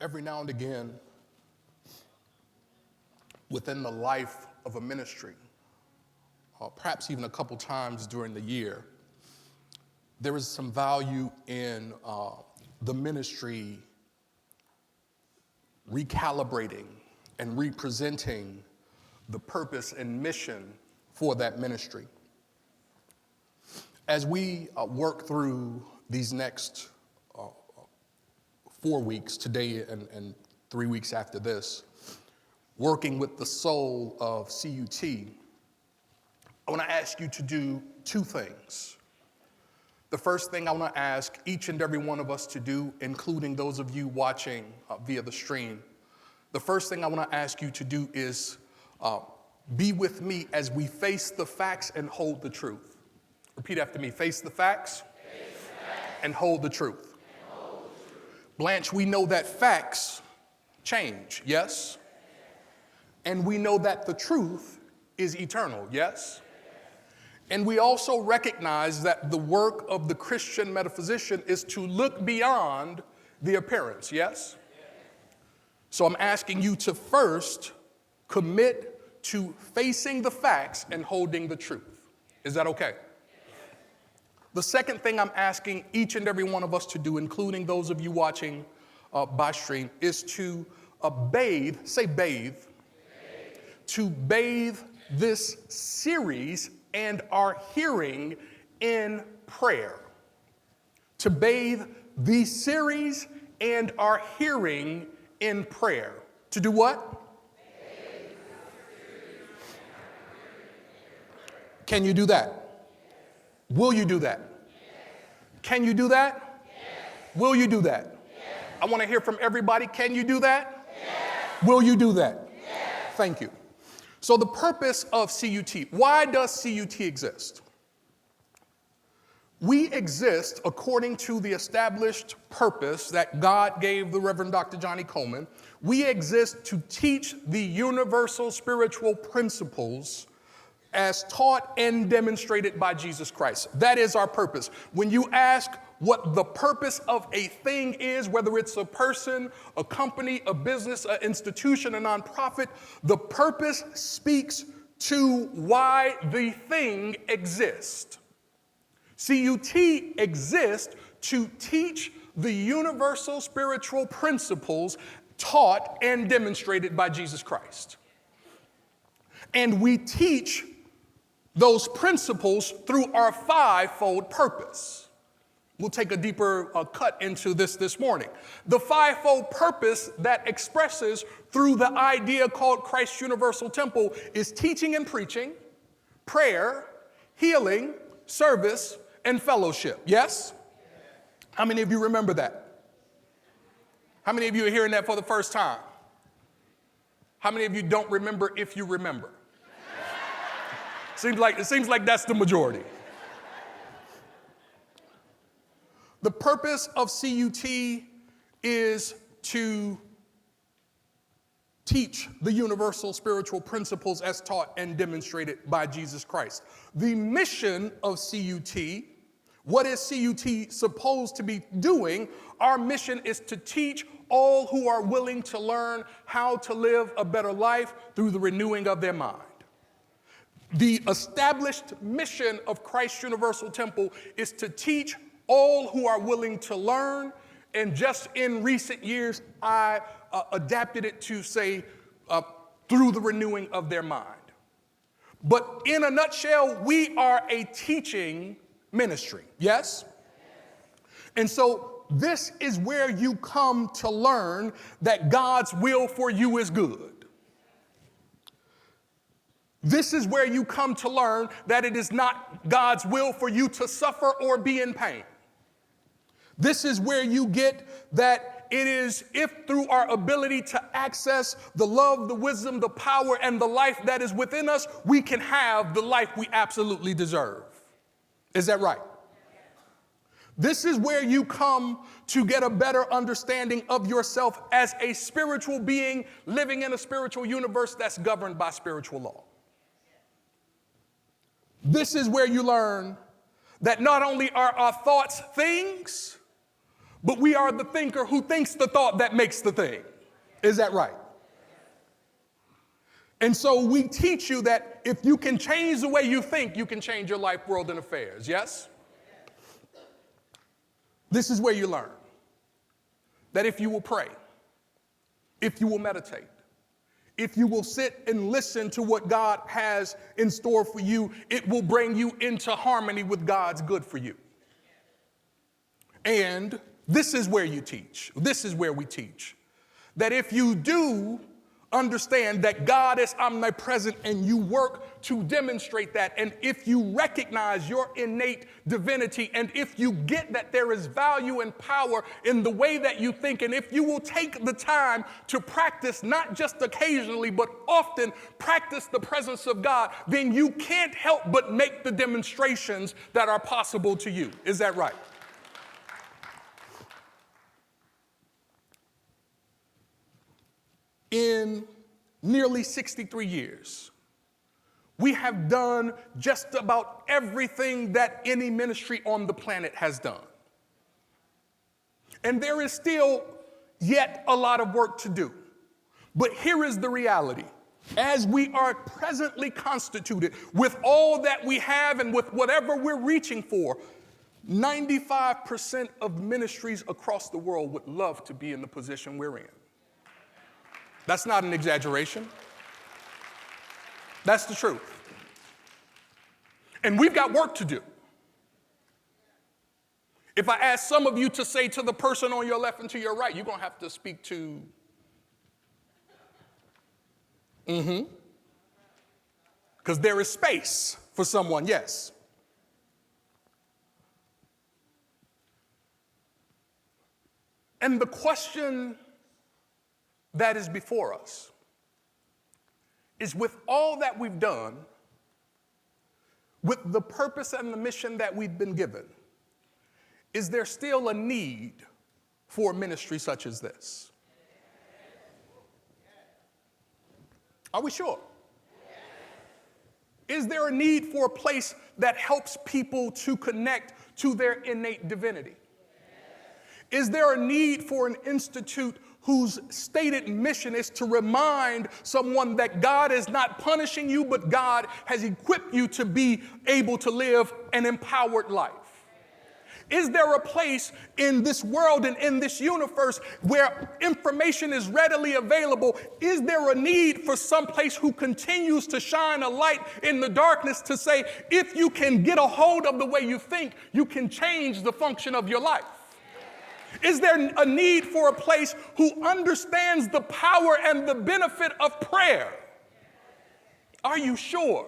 Every now and again, within the life of a ministry, perhaps even a couple times during the year, there is some value in the ministry recalibrating and representing the purpose and mission for that ministry. As we work through these next 4 weeks, today and 3 weeks after this, working with the soul of CUT, I want to ask you to do two things. The first thing I want to ask each and every one of us to do, including those of you watching via the stream, the first thing I want to ask you to do is be with me as we face the facts and hold the truth. Repeat after me. Face the facts, and hold the truth. Blanche, we know that facts change, yes? And we know that the truth is eternal, yes? And we also recognize that the work of the Christian metaphysician is to look beyond the appearance, yes? So I'm asking you to first commit to facing the facts and holding the truth. Is that okay? The second thing I'm asking each and every one of us to do, including those of you watching by stream, is to bathe, say bathe, to bathe this series and our hearing in prayer. To bathe the series and our hearing in prayer. To do what? Can you do that? Will you do that? Can you do that? Will you do that? I want to hear from everybody. Can you do that? Will you do that? Thank you. So the purpose of CUT, why does CUT exist? We exist according to the established purpose that God gave the Reverend Dr. Johnny Coleman. We exist to teach the universal spiritual principles as taught and demonstrated by Jesus Christ. That is our purpose. When you ask what the purpose of a thing is, whether it's a person, a company, a business, an institution, a nonprofit, the purpose speaks to why the thing exists. CUT exists to teach the universal spiritual principles taught and demonstrated by Jesus Christ. And we teach those principles through our fivefold purpose. We'll take a deeper cut into this morning. The fivefold purpose that expresses through the idea called Christ's Universal Temple is teaching and preaching, prayer, healing, service, and fellowship. Yes? How many of you remember that? How many of you are hearing that for the first time? How many of you don't remember if you remember? It seems like that's the majority. The purpose of CUT is to teach the universal spiritual principles as taught and demonstrated by Jesus Christ. The mission of CUT, what is CUT supposed to be doing? Our mission is to teach all who are willing to learn how to live a better life through the renewing of their mind. The established mission of Christ's Universal Temple is to teach all who are willing to learn. And just in recent years, I adapted it to say, through the renewing of their mind. But in a nutshell, we are a teaching ministry, yes? And so this is where you come to learn that God's will for you is good. This is where you come to learn that it is not God's will for you to suffer or be in pain. This is where you get that it is if through our ability to access the love, the wisdom, the power, and the life that is within us, we can have the life we absolutely deserve. Is that right? This is where you come to get a better understanding of yourself as a spiritual being living in a spiritual universe that's governed by spiritual law. This is where you learn that not only are our thoughts things, but we are the thinker who thinks the thought that makes the thing. Is that right? And so we teach you that if you can change the way you think, you can change your life, world, and affairs. Yes? This is where you learn that if you will pray, if you will meditate, if you will sit and listen to what God has in store for you, it will bring you into harmony with God's good for you. And this is where you teach. This is where we teach that if you do understand that God is omnipresent and you work to demonstrate that, and if you recognize your innate divinity, and if you get that there is value and power in the way that you think, and if you will take the time to practice, not just occasionally, but often practice the presence of God, then you can't help but make the demonstrations that are possible to you. Is that right? In nearly 63 years, we have done just about everything that any ministry on the planet has done. And there is still yet a lot of work to do. But here is the reality. As we are presently constituted with all that we have and with whatever we're reaching for, 95% of ministries across the world would love to be in the position we're in. That's not an exaggeration. That's the truth. And we've got work to do. If I ask some of you to say to the person on your left and to your right, you're going to have to speak to because there is space for someone, yes. And the question that is before us is, with all that we've done, with the purpose and the mission that we've been given, is there still a need for a ministry such as this? Are we sure? Is there a need for a place that helps people to connect to their innate divinity? Is there a need for an institute whose stated mission is to remind someone that God is not punishing you, but God has equipped you to be able to live an empowered life? Is there a place in this world and in this universe where information is readily available? Is there a need for some place who continues to shine a light in the darkness to say, if you can get a hold of the way you think, you can change the function of your life? Is there a need for a place who understands the power and the benefit of prayer? Are you sure?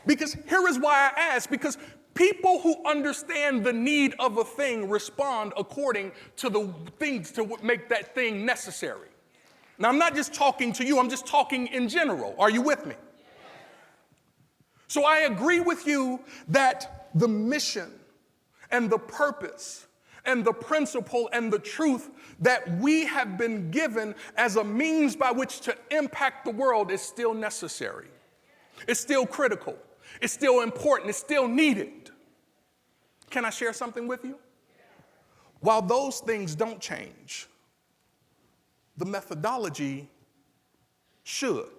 Because here is why I ask, because people who understand the need of a thing respond according to the things to make that thing necessary. Now, I'm not just talking to you, I'm just talking in general. Are you with me? So I agree with you that the mission and the purpose and the principle and the truth that we have been given as a means by which to impact the world is still necessary. It's still critical. It's still important. It's still needed. Can I share something with you? While those things don't change, the methodology should.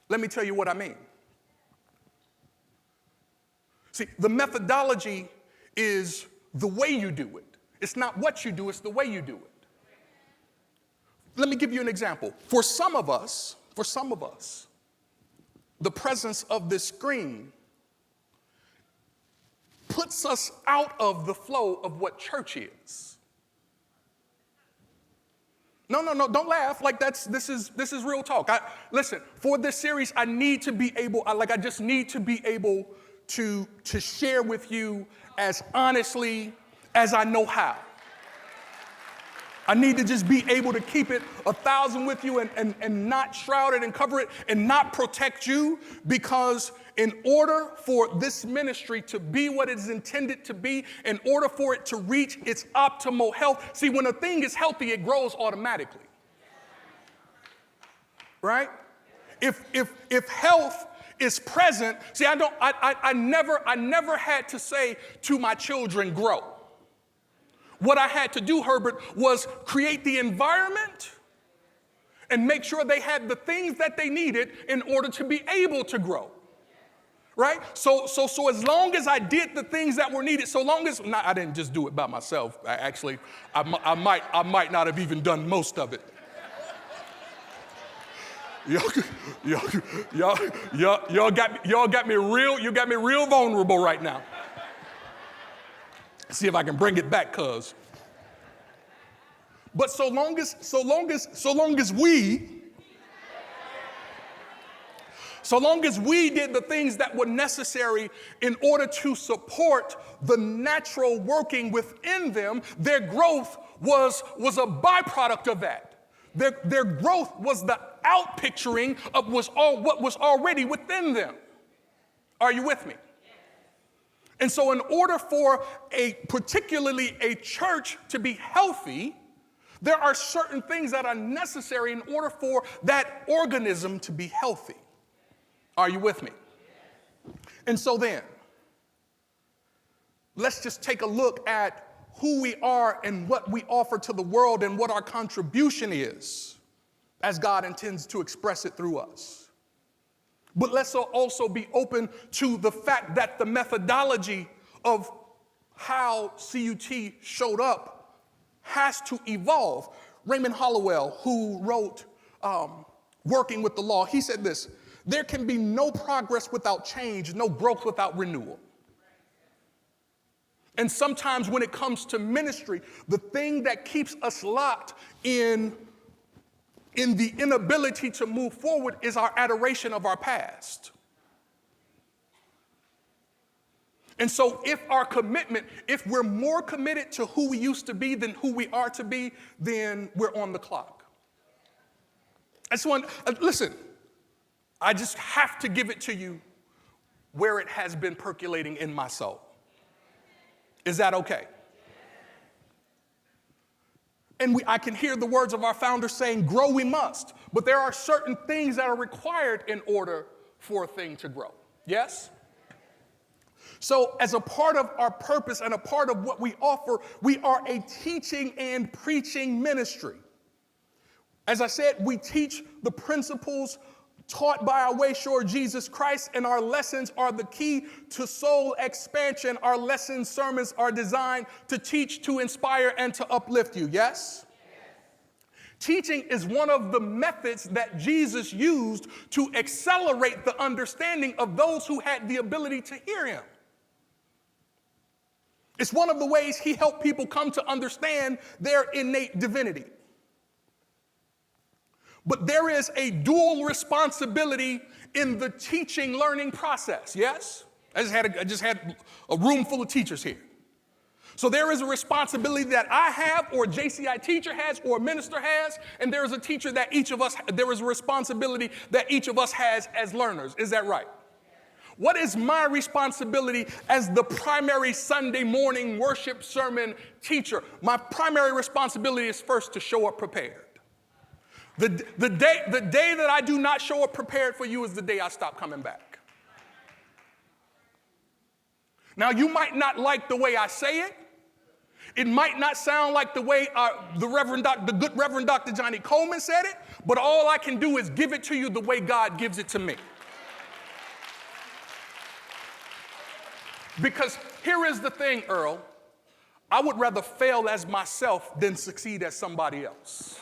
Let me tell you what I mean. See, the methodology is the way you do it. It's not what you do, it's the way you do it. Let me give you an example. For some of us, the presence of this screen puts us out of the flow of what church is. No, don't laugh. Like this is real talk. Listen, for this series, I need to be able, I just need to be able to share with you as honestly as I know how. I need to just be able to keep it 1,000 with you and not shroud it and cover it and not protect you, because in order for this ministry to be what it is intended to be, in order for it to reach its optimal health, see, when a thing is healthy, it grows automatically. Right? If health is present, see, I never had to say to my children, grow. What I had to do, Herbert, was create the environment and make sure they had the things that they needed in order to be able to grow. Right? So as long as I did the things that were needed, I didn't just do it by myself. I might not have even done most of it. Y'all got me real vulnerable right now. See if I can bring it back, cuz. But so long as we did the things that were necessary in order to support the natural working within them, their growth was a byproduct of that. Their growth was the outpicturing of what was already within them. Are you with me? And so in order for particularly a church to be healthy, there are certain things that are necessary in order for that organism to be healthy. Are you with me? And so then, let's just take a look at who we are and what we offer to the world and what our contribution is as God intends to express it through us. But let's also be open to the fact that the methodology of how CUT showed up has to evolve. Raymond Hollowell, who wrote Working with the Law, he said this: there can be no progress without change, no growth without renewal. And sometimes when it comes to ministry, the thing that keeps us locked in the inability to move forward is our adoration of our past. And so if we're more committed to who we used to be than who we are to be, then we're on the clock. Listen, I just have to give it to you where it has been percolating in my soul. Is that okay? And I can hear the words of our founder saying, grow we must. But there are certain things that are required in order for a thing to grow. Yes? So as a part of our purpose and a part of what we offer, we are a teaching and preaching ministry. As I said, we teach the principles taught by our wayshore Jesus Christ, and our lessons are the key to soul expansion. Our lessons, sermons are designed to teach, to inspire, and to uplift you. Yes? Teaching is one of the methods that Jesus used to accelerate the understanding of those who had the ability to hear him. It's one of the ways he helped people come to understand their innate divinity. But there is a dual responsibility in the teaching learning process, yes? I just had a room full of teachers here. So there is a responsibility that I have, or a JCI teacher has, or a minister has, and there is there is a responsibility that each of us has as learners. Is that right? What is my responsibility as the primary Sunday morning worship sermon teacher? My primary responsibility is first to show up prepared. The day that I do not show up prepared for you is the day I stop coming back. Now, you might not like the way I say it. It might not sound like the way the good Reverend Dr. Johnny Coleman said it, but all I can do is give it to you the way God gives it to me. Because here is the thing, Earl. I would rather fail as myself than succeed as somebody else.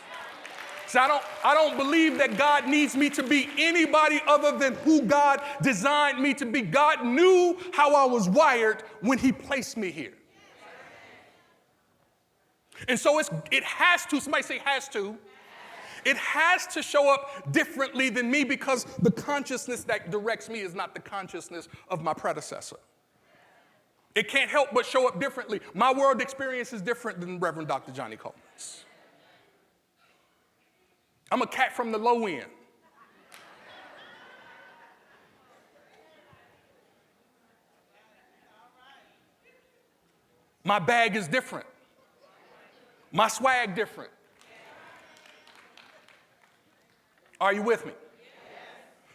So I don't believe that God needs me to be anybody other than who God designed me to be. God knew how I was wired when he placed me here. And so it has to, somebody say has to. It has to show up differently than me, because the consciousness that directs me is not the consciousness of my predecessor. It can't help but show up differently. My world experience is different than Reverend Dr. Johnny Coleman's. I'm a cat from the low end. My bag is different. My swag different. Are you with me?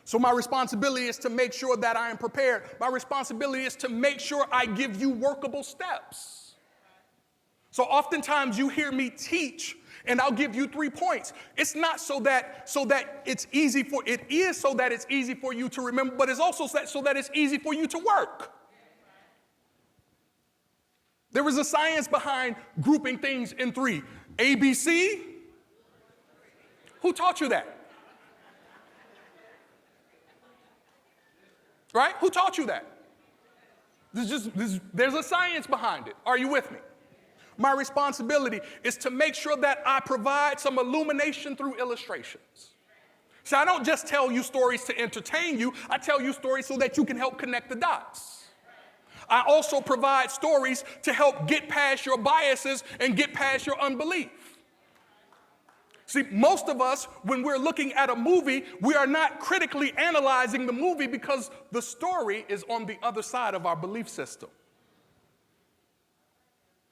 So my responsibility is to make sure that I am prepared. My responsibility is to make sure I give you workable steps. So oftentimes you hear me teach and I'll give you 3 points. It's not so that it's easy for, it is so that it's easy for you to remember, but it's also so that it's easy for you to work. There is a science behind grouping things in 3. ABC? Who taught you that? Right? Who taught you that? There's a science behind it. Are you with me? My responsibility is to make sure that I provide some illumination through illustrations. So I don't just tell you stories to entertain you. I tell you stories so that you can help connect the dots. I also provide stories to help get past your biases and get past your unbelief. See, most of us, when we're looking at a movie, we are not critically analyzing the movie because the story is on the other side of our belief system.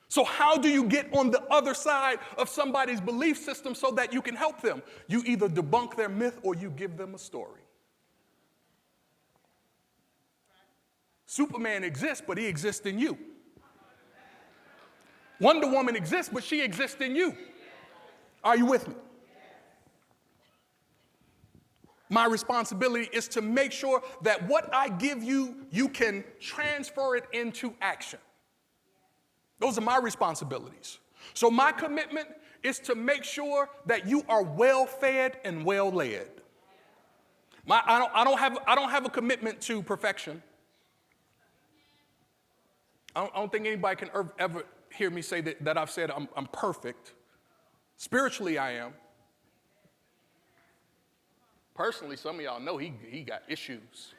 So how do you get on the other side of somebody's belief system so that you can help them? You either debunk their myth or you give them a story. Superman exists, but he exists in you. Wonder Woman exists, but she exists in you. Are you with me? My responsibility is to make sure that what I give you, you can transfer it into action. Those are my responsibilities. So my commitment is to make sure that you are well-fed and well-led. I don't have a commitment to perfection. I don't think anybody can ever hear me say that I've said I'm perfect. Spiritually, I am. Personally, some of y'all know he got issues.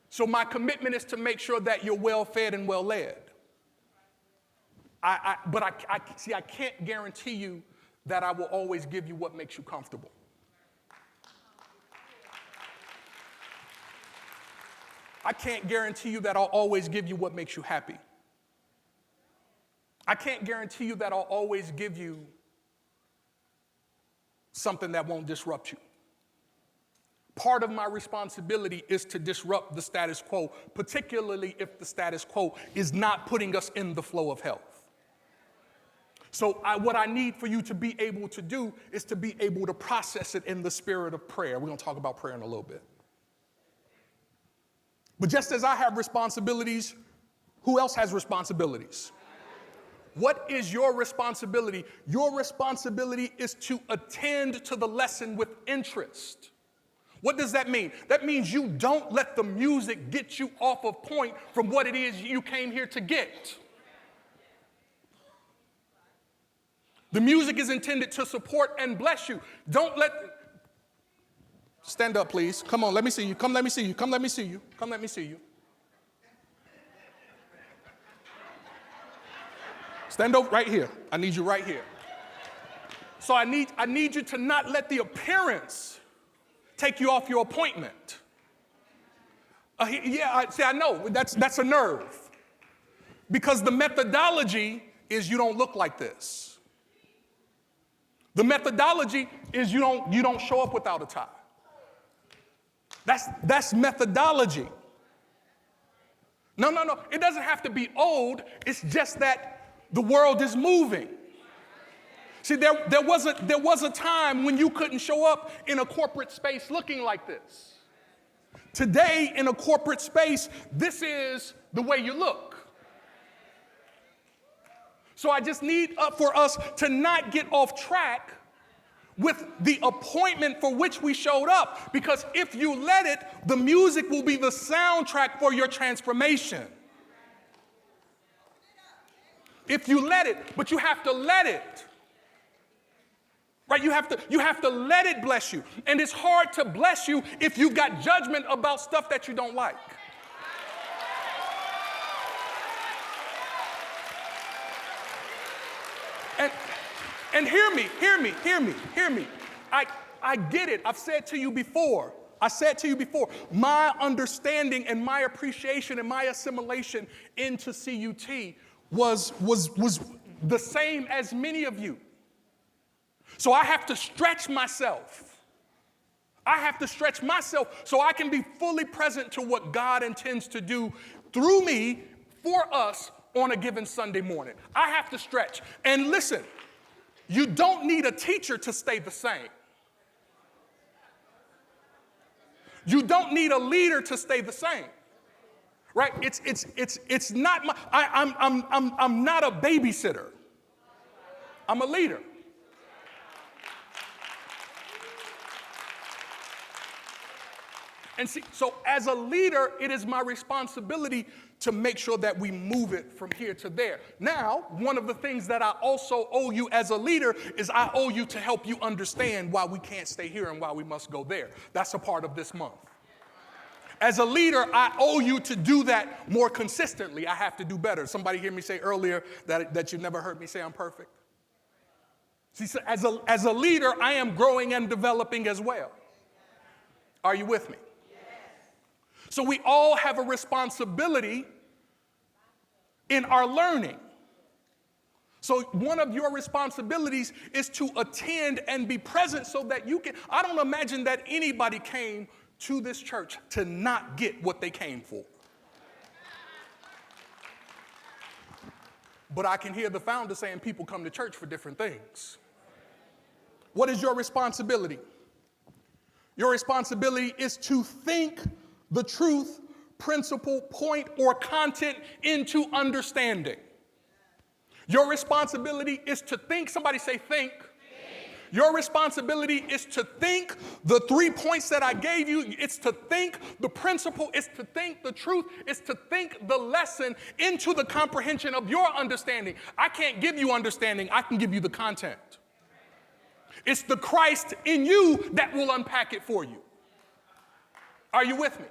So my commitment is to make sure that you're well-fed and well-led. But I can't guarantee you that I will always give you what makes you comfortable. I can't guarantee you that I'll always give you what makes you happy. I can't guarantee you that I'll always give you something that won't disrupt you. Part of my responsibility is to disrupt the status quo, particularly if the status quo is not putting us in the flow of health. So what I need for you to be able to do is to be able to process it in the spirit of prayer. We're going to talk about prayer in a little bit. But just as I have responsibilities, who else has responsibilities? What is your responsibility? Your responsibility is to attend to the lesson with interest. What does that mean? That means you don't let the music get you off of point from what it is you came here to get. The music is intended to support and bless you. Don't let... Stand up, please. Come on, let me see you. Come, let me see you. Come, let me see you. Come, let me see you. Stand up right here. I need you right here. So I need you to not let the appearance take you off your appointment. I know, that's a nerve. Because the methodology is you don't look like this. The methodology is you don't show up without a tie. That's methodology. No. It doesn't have to be old. It's just that the world is moving. See, there was a time when you couldn't show up in a corporate space looking like this. Today, in a corporate space, this is the way you look. So I just need for us to not get off track with the appointment for which we showed up, because if you let it, the music will be the soundtrack for your transformation. If you let it, but you have to let it. Right? You have to let it bless you. And it's hard to bless you if you've got judgment about stuff that you don't like. And hear me. I get it. I've said to you before, my understanding and my appreciation and my assimilation into CUT was the same as many of you. So I have to stretch myself. so I can be fully present to what God intends to do through me for us on a given Sunday morning. I have to stretch. And listen, you don't need a teacher to stay the same. You don't need a leader to stay the same. Right? It's not my, I'm not a babysitter. I'm a leader. And see, so as a leader, it is my responsibility to make sure that we move it from here to there. Now, one of the things that I also owe you as a leader is I owe you to help you understand why we can't stay here and why we must go there. That's a part of this month. As a leader, I owe you to do that more consistently. I have to do better. Somebody hear me say earlier that you never heard me say I'm perfect. See, so as a leader, I am growing and developing as well. Are you with me? So we all have a responsibility in our learning. So one of your responsibilities is to attend and be present so that you can. I don't imagine that anybody came to this church to not get what they came for. But I can hear the founder saying people come to church for different things. What is your responsibility? Your responsibility is to think the truth, principle, point, or content into understanding. Your responsibility is to think. Somebody say think. Your responsibility is to think the 3 points that I gave you. It's to think the principle. It's to think the truth. It's to think the lesson into the comprehension of your understanding. I can't give you understanding. I can give you the content. It's the Christ in you that will unpack it for you. Are you with me?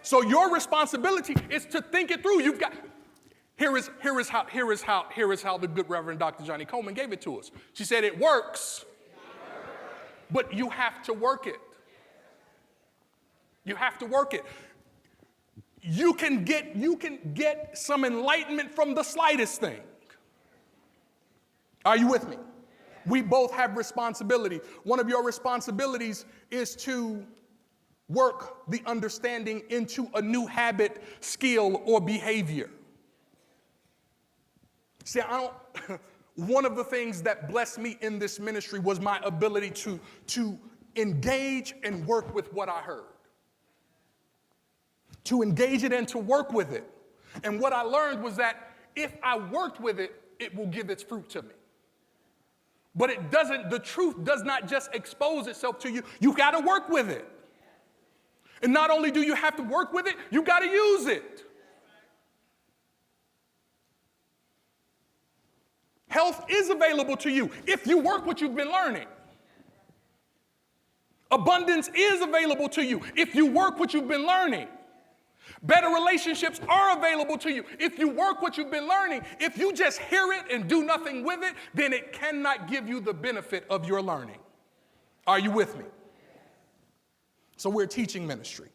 So your responsibility is to think it through. Here is how the good Reverend Dr. Johnny Coleman gave it to us. She said it works, but you have to work it. You have to work it. You can get some enlightenment from the slightest thing. Are you with me? We both have responsibility. One of your responsibilities is to work the understanding into a new habit, skill, or behavior. See, one of the things that blessed me in this ministry was my ability to engage and work with what I heard. To engage it and to work with it. And what I learned was that if I worked with it, it will give its fruit to me. But the truth does not just expose itself to you. You got to work with it. And not only do you have to work with it, you got to use it. Health is available to you if you work what you've been learning. Abundance is available to you if you work what you've been learning. Better relationships are available to you if you work what you've been learning. If you just hear it and do nothing with it, then it cannot give you the benefit of your learning. Are you with me? So we're a teaching ministry.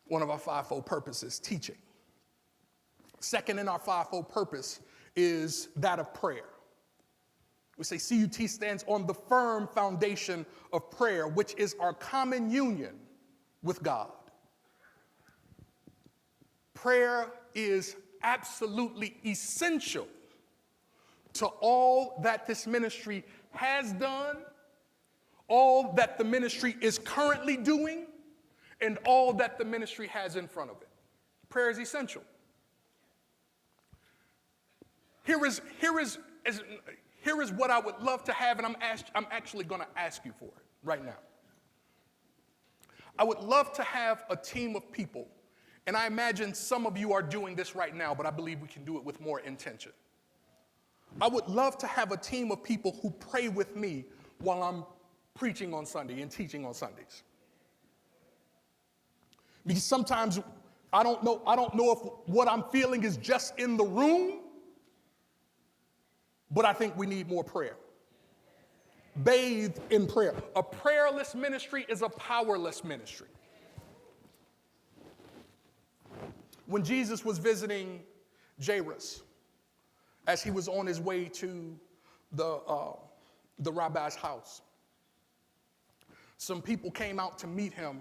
One of our fivefold purposes, teaching. Second in our fivefold purpose is that of prayer. We say CUT stands on the firm foundation of prayer, which is our common union with God. Prayer is absolutely essential to all that this ministry has done, all that the ministry is currently doing, and all that the ministry has in front of it. Prayer is essential. Here is what I would love to have, and I'm actually going to ask you for it right now. I would love to have a team of people, and I imagine some of you are doing this right now, but I believe we can do it with more intention. I would love to have a team of people who pray with me while I'm preaching on Sunday and teaching on Sundays. Because sometimes I don't know if what I'm feeling is just in the room, but I think we need more prayer. Bathed in prayer. A prayerless ministry is a powerless ministry. When Jesus was visiting Jairus, as he was on his way to the rabbi's house, some people came out to meet him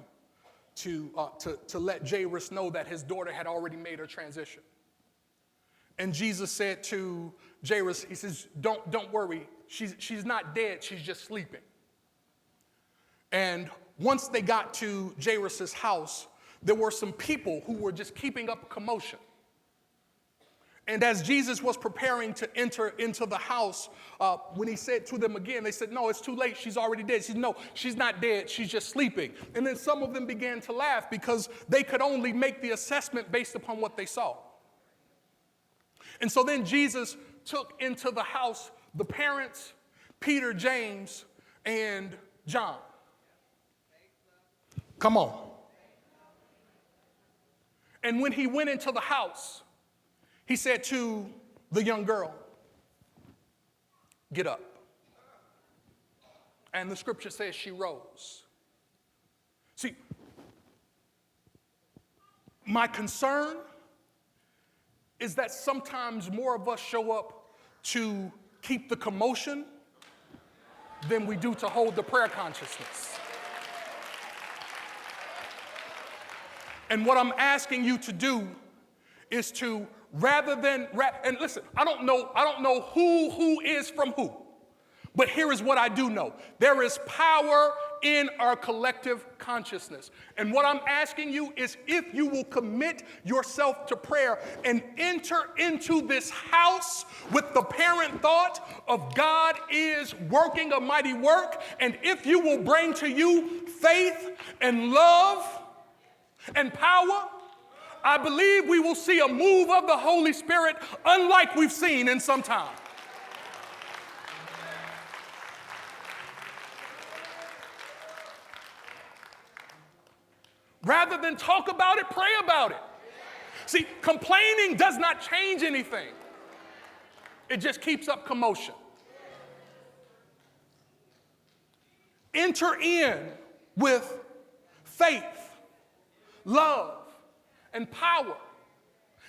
to let Jairus know that his daughter had already made her transition. And Jesus said to Jairus, he says, don't worry, she's not dead, she's just sleeping. And once they got to Jairus' house, there were some people who were just keeping up a commotion. And as Jesus was preparing to enter into the house, when he said to them again, they said, no, it's too late. She's already dead. She said, no, she's not dead. She's just sleeping. And then some of them began to laugh because they could only make the assessment based upon what they saw. And so then Jesus took into the house the parents, Peter, James, and John. Come on. And when he went into the house, he said to the young girl, get up. And the scripture says she rose. See, my concern is that sometimes more of us show up to keep the commotion than we do to hold the prayer consciousness. And what I'm asking you to do is to and listen, I don't know who is from who, but here is what I do know. There is power in our collective consciousness. And what I'm asking you is if you will commit yourself to prayer and enter into this house with the parent thought of God is working a mighty work, and if you will bring to you faith and love and power, I believe we will see a move of the Holy Spirit unlike we've seen in some time. Rather than talk about it, pray about it. See, complaining does not change anything. It just keeps up commotion. Enter in with faith, love, and power.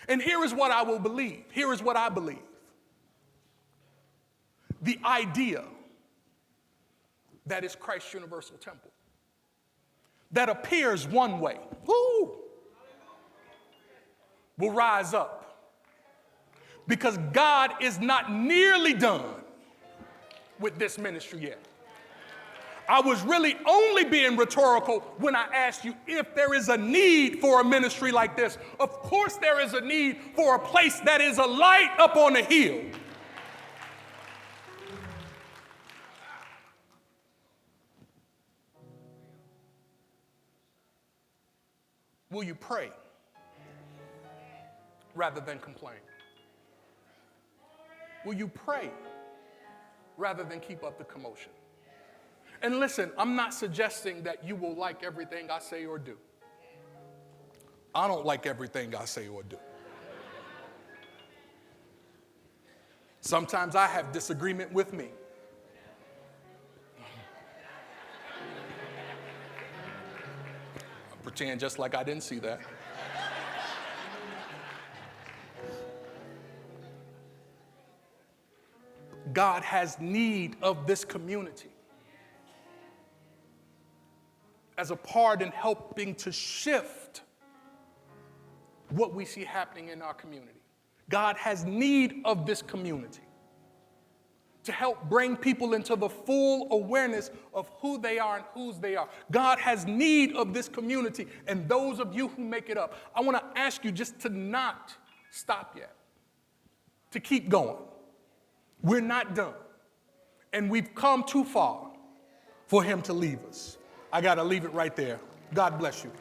And here is what I will believe. Here is what I believe. The idea that is Christ's universal temple, that appears one way, will rise up. Because God is not nearly done with this ministry yet. I was really only being rhetorical when I asked you if there is a need for a ministry like this. Of course there is a need for a place that is a light up on a hill. Will you pray rather than complain? Will you pray rather than keep up the commotion? And listen, I'm not suggesting that you will like everything I say or do. I don't like everything I say or do. Sometimes I have disagreement with me. I pretend just like I didn't see that. God has need of this community as a part in helping to shift what we see happening in our community. God has need of this community to help bring people into the full awareness of who they are and whose they are. God has need of this community, and those of you who make it up, I want to ask you just to not stop yet, to keep going. We're not done, and we've come too far for him to leave us. I got to leave it right there. God bless you.